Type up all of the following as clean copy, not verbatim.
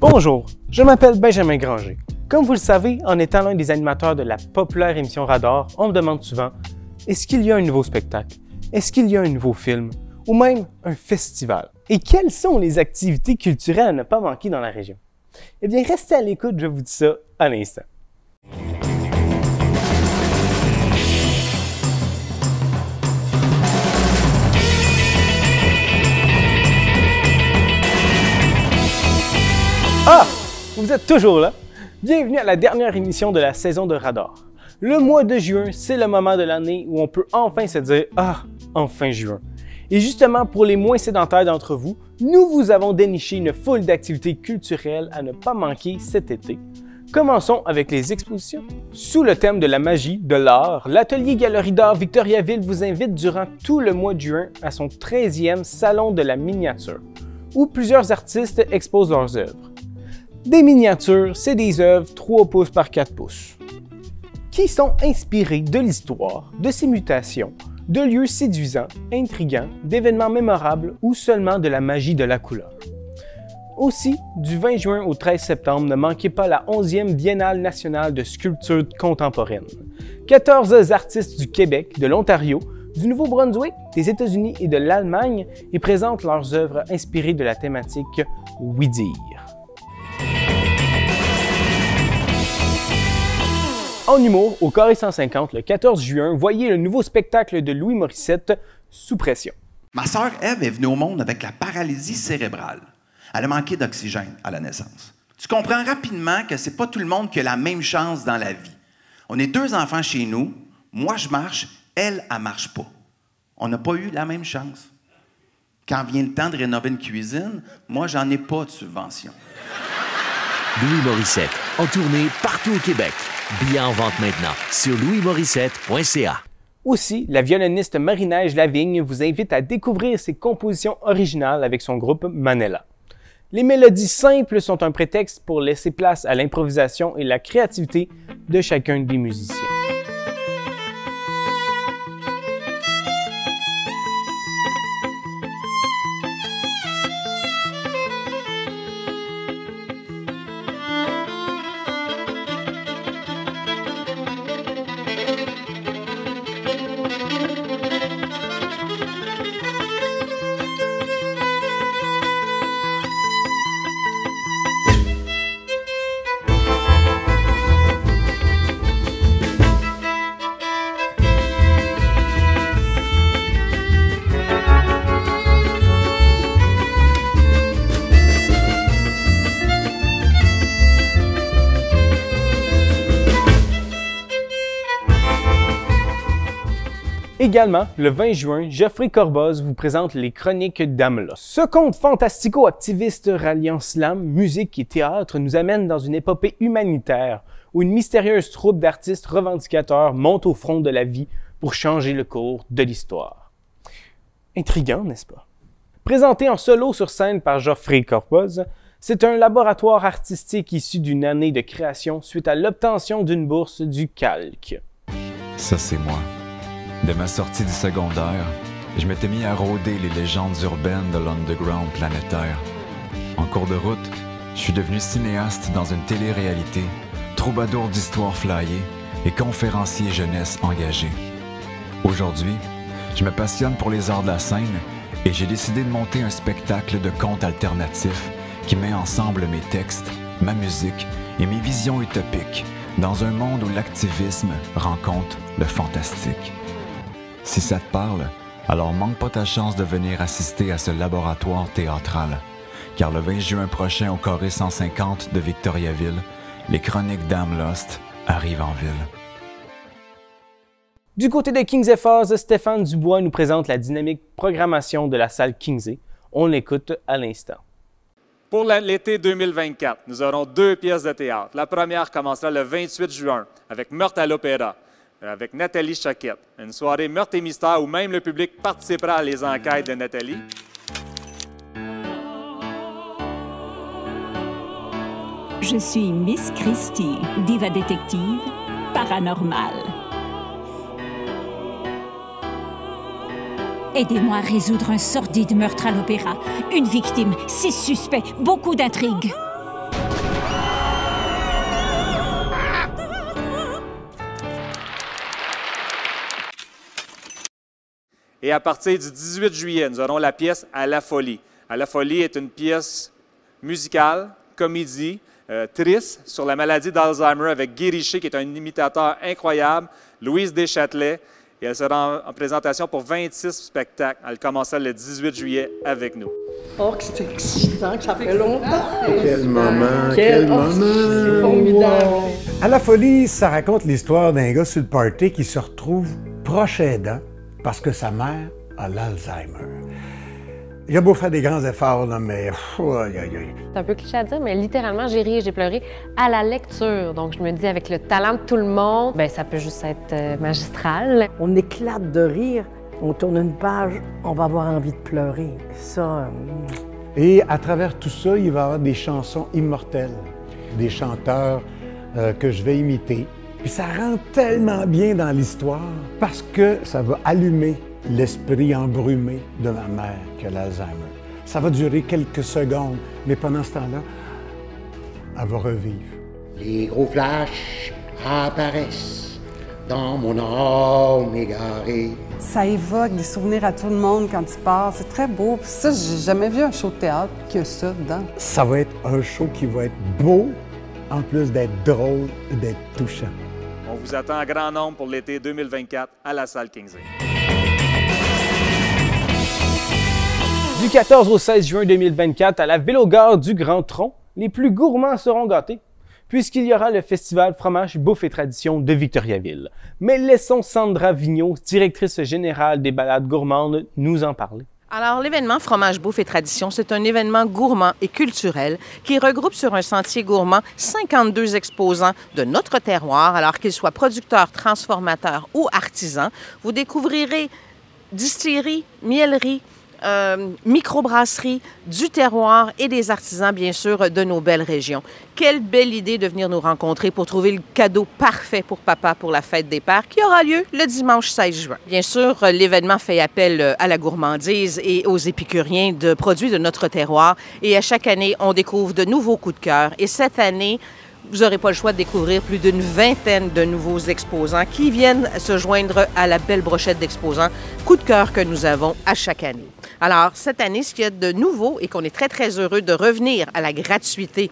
Bonjour, je m'appelle Benjamin Granger. Comme vous le savez, en étant l'un des animateurs de la populaire émission Radar, on me demande souvent « Est-ce qu'il y a un nouveau spectacle? Est-ce qu'il y a un nouveau film? Ou même un festival? Et quelles sont les activités culturelles à ne pas manquer dans la région? » Eh bien, restez à l'écoute, je vous dis ça à l'instant. Ah! Vous êtes toujours là? Bienvenue à la dernière émission de la saison de Radar. Le mois de juin, c'est le moment de l'année où on peut enfin se dire « Ah, enfin juin ». Et justement, pour les moins sédentaires d'entre vous, nous vous avons déniché une foule d'activités culturelles à ne pas manquer cet été. Commençons avec les expositions. Sous le thème de la magie, de l'art, l'atelier Galerie d'art Victoriaville vous invite durant tout le mois de juin à son 13e Salon de la miniature, où plusieurs artistes exposent leurs œuvres. Des miniatures, c'est des œuvres 3 pouces par 4 pouces, qui sont inspirées de l'histoire, de ses mutations, de lieux séduisants, intrigants, d'événements mémorables ou seulement de la magie de la couleur. Aussi, du 20 juin au 13 septembre, ne manquez pas la 11e Biennale nationale de sculpture contemporaine. 14 artistes du Québec, de l'Ontario, du Nouveau-Brunswick, des États-Unis et de l'Allemagne y présentent leurs œuvres inspirées de la thématique « Oui-dire ». En humour, au Carré 150, le 14 juin, voyez le nouveau spectacle de Louis Morissette, Sous pression. Ma sœur Ève est venue au monde avec la paralysie cérébrale. Elle a manqué d'oxygène à la naissance. Tu comprends rapidement que c'est pas tout le monde qui a la même chance dans la vie. On est 2 enfants chez nous, moi je marche, elle marche pas. On n'a pas eu la même chance. Quand vient le temps de rénover une cuisine, moi j'en ai pas de subvention. Louis Morissette, en tournée partout au Québec. Billets en vente maintenant sur louismorissette.ca. Aussi, la violoniste Marie-Neige Lavigne vous invite à découvrir ses compositions originales avec son groupe Manella. Les mélodies simples sont un prétexte pour laisser place à l'improvisation et la créativité de chacun des musiciens. Également, le 20 juin, Geoffrey Corboz vous présente les Chroniques d'Amelos. Ce conte fantastico-activiste ralliant slam, musique et théâtre nous amène dans une épopée humanitaire où une mystérieuse troupe d'artistes revendicateurs monte au front de la vie pour changer le cours de l'histoire. Intriguant, n'est-ce pas? Présenté en solo sur scène par Geoffrey Corboz, c'est un laboratoire artistique issu d'une année de création suite à l'obtention d'une bourse du Calque. Ça, c'est moi. De ma sortie du secondaire, je m'étais mis à rôder les légendes urbaines de l'underground planétaire. En cours de route, je suis devenu cinéaste dans une télé-réalité, troubadour d'histoires flyées et conférencier jeunesse engagé. Aujourd'hui, je me passionne pour les arts de la scène et j'ai décidé de monter un spectacle de contes alternatifs qui met ensemble mes textes, ma musique et mes visions utopiques dans un monde où l'activisme rencontre le fantastique. Si ça te parle, alors manque pas ta chance de venir assister à ce laboratoire théâtral. Car le 20 juin prochain au Carré 150 de Victoriaville, les Chroniques d'Amelos arrivent en ville. Du côté de Kings FAs, Stéphane Dubois nous présente la dynamique programmation de la salle Kingsey. On l'écoute à l'instant. Pour l'été 2024, nous aurons 2 pièces de théâtre. La première commencera le 28 juin avec Meurtre à l'Opéra, avec Nathalie Choquette. Une soirée meurtre et mystère où même le public participera à les enquêtes de Nathalie. Je suis Miss Christie, diva détective, paranormale. Aidez-moi à résoudre un sordide meurtre à l'opéra. Une victime, 6 suspects, beaucoup d'intrigues. Et à partir du 18 juillet, nous aurons la pièce « À la folie ». « À la folie » est une pièce musicale, comédie, triste, sur la maladie d'Alzheimer avec Guy Richer, qui est un imitateur incroyable, Louise Deschâtelet, et elle sera en présentation pour 26 spectacles. Elle commencera le 18 juillet avec nous. Oh, que c'est excitant, que ça fait longtemps! Quel moment, quel moment! Formidable! À la folie, ça raconte l'histoire d'un gars sur le party qui se retrouve proche aidant parce que sa mère a l'Alzheimer. Il a beau faire des grands efforts, là, mais... C'est un peu cliché à dire, mais littéralement, j'ai ri et j'ai pleuré à la lecture. Donc, je me dis, avec le talent de tout le monde, bien, ça peut juste être magistral. On éclate de rire, on tourne une page, on va avoir envie de pleurer. Ça... Et à travers tout ça, il va y avoir des chansons immortelles, des chanteurs que je vais imiter. Puis ça rentre tellement bien dans l'histoire parce que ça va allumer l'esprit embrumé de ma mère qui a l'Alzheimer. Ça va durer quelques secondes, mais pendant ce temps-là, elle va revivre. Les gros flashs apparaissent dans mon âme égarée. Ça évoque des souvenirs à tout le monde quand tu pars. C'est très beau. Puis ça, j'ai jamais vu un show de théâtre qui a ça dedans. Ça va être un show qui va être beau, en plus d'être drôle et d'être touchant. On vous attend en grand nombre pour l'été 2024 à la salle Kingsley. Du 14 au 16 juin 2024 à la Vélogare du Grand Tronc, les plus gourmands seront gâtés, puisqu'il y aura le festival Fromage, Bouffe et Tradition de Victoriaville. Mais laissons Sandra Vigneault, directrice générale des balades gourmandes, nous en parler. Alors, l'événement Fromage, Bouffe et Tradition, c'est un événement gourmand et culturel qui regroupe sur un sentier gourmand 52 exposants de notre terroir, alors qu'ils soient producteurs, transformateurs ou artisans. Vous découvrirez distilleries, mieleries, microbrasserie, du terroir et des artisans, bien sûr, de nos belles régions. Quelle belle idée de venir nous rencontrer pour trouver le cadeau parfait pour papa pour la fête des pères qui aura lieu le dimanche 16 juin. Bien sûr, l'événement fait appel à la gourmandise et aux épicuriens de produits de notre terroir et à chaque année, on découvre de nouveaux coups de cœur. Et cette année, vous n'aurez pas le choix de découvrir plus d'une vingtaine de nouveaux exposants qui viennent se joindre à la belle brochette d'exposants coup de cœur que nous avons à chaque année. Alors, cette année, ce qu'il y a de nouveau et qu'on est très, très heureux de revenir à la gratuité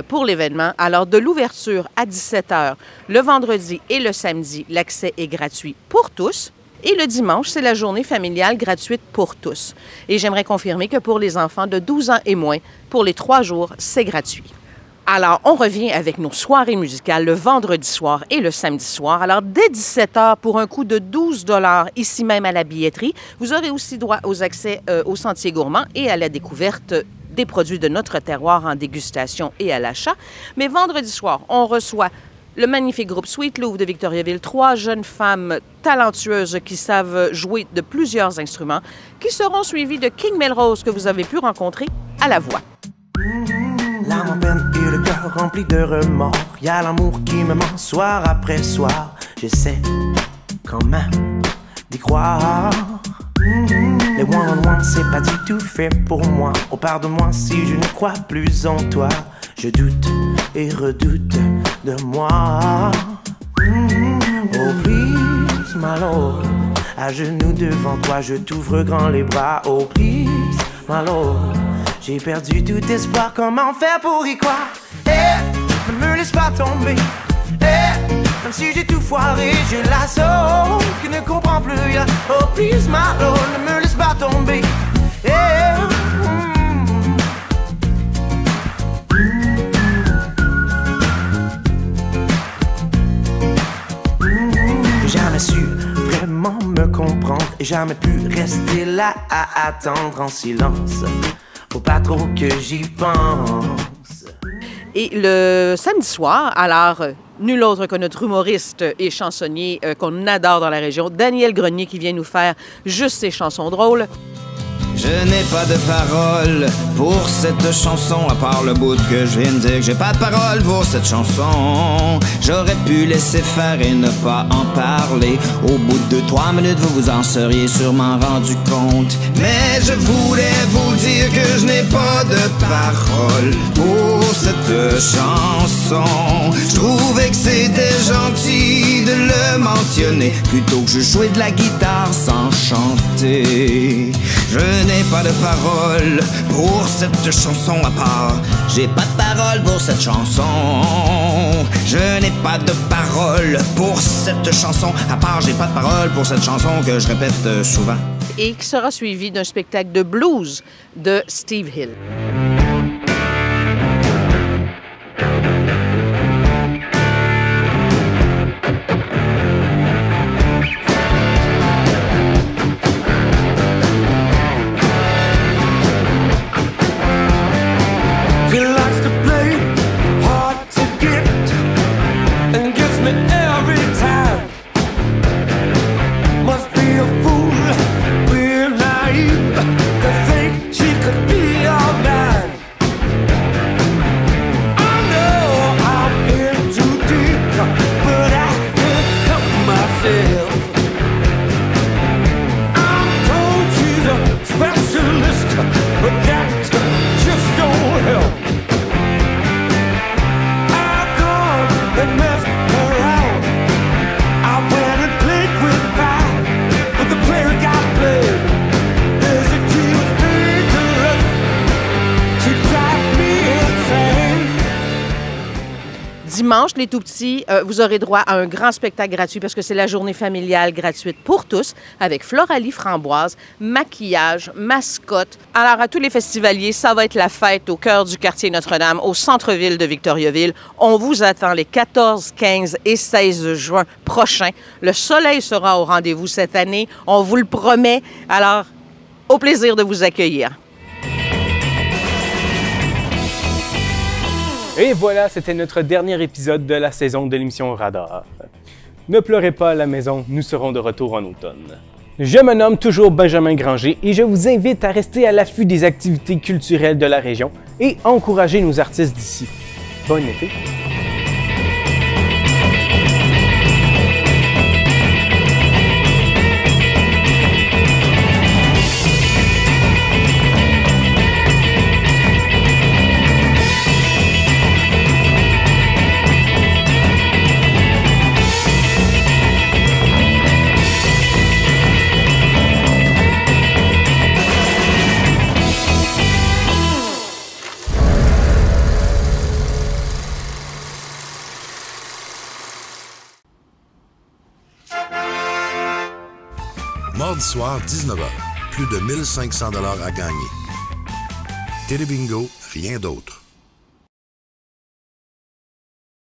pour l'événement. Alors, de l'ouverture à 17h, le vendredi et le samedi, l'accès est gratuit pour tous. Et le dimanche, c'est la journée familiale gratuite pour tous. Et j'aimerais confirmer que pour les enfants de 12 ans et moins, pour les 3 jours, c'est gratuit. Alors, on revient avec nos soirées musicales le vendredi soir et le samedi soir. Alors, dès 17h, pour un coût de 12 $ ici même à la billetterie, vous aurez aussi droit aux accès au sentier gourmand et à la découverte des produits de notre terroir en dégustation et à l'achat. Mais vendredi soir, on reçoit le magnifique groupe Sweet Louvre de Victoriaville, 3 jeunes femmes talentueuses qui savent jouer de plusieurs instruments, qui seront suivies de King Melrose que vous avez pu rencontrer à la voix. L'âme en peine et le cœur rempli de remords. Y a l'amour qui me ment soir après soir. J'essaie quand même d'y croire. Les one-on-one, c'est pas du tout fait pour moi. Oh, pardonne-moi si je ne crois plus en toi. Je doute et redoute de moi. Oh, please, my lord. À genoux devant toi, je t'ouvre grand les bras. Oh, please, my lord. J'ai perdu tout espoir, comment faire pour y croire? Ne me laisse pas tomber. Même si j'ai tout foiré, j'ai l'assaut qui ne comprend plus rien. Oh please my lord, ne me laisse pas tomber. J'ai jamais su vraiment me comprendre et jamais pu rester là à attendre en silence. Faut pas trop que j'y pense. Et le samedi soir, alors, nul autre que notre humoriste et chansonnier qu'on adore dans la région, Daniel Grenier, qui vient nous faire juste ses chansons drôles. Je n'ai pas de parole pour cette chanson, à part le bout que je viens de dire que j'ai pas de parole pour cette chanson. J'aurais pu laisser faire et ne pas en parler. Au bout de 2-3 minutes, vous vous en seriez sûrement rendu compte. Mais je voulais vous dire que je n'ai pas de parole pour cette chanson. Je trouvais que c'était gentil de le mentionner, plutôt que je jouais de la guitare sans chanter. Je n'ai pas de parole pour cette chanson à part. J'ai pas de parole pour cette chanson. Je n'ai pas de parole pour cette chanson à part. J'ai pas de parole pour cette chanson que je répète souvent. Et qui sera suivi d'un spectacle de blues de Steve Hill. Dimanche, les tout-petits, vous aurez droit à un grand spectacle gratuit parce que c'est la journée familiale gratuite pour tous avec Floralie Framboise, maquillage, mascotte. Alors, à tous les festivaliers, ça va être la fête au cœur du quartier Notre-Dame, au centre-ville de Victoriaville. On vous attend les 14, 15 et 16 juin prochains. Le soleil sera au rendez-vous cette année, on vous le promet. Alors, au plaisir de vous accueillir. Et voilà, c'était notre dernier épisode de la saison de l'émission Radar. Ne pleurez pas à la maison, nous serons de retour en automne. Je me nomme toujours Benjamin Granger et je vous invite à rester à l'affût des activités culturelles de la région et encourager nos artistes d'ici. Bon été! Mardi soir, 19h. Plus de 1500 $ à gagner. Télébingo, rien d'autre.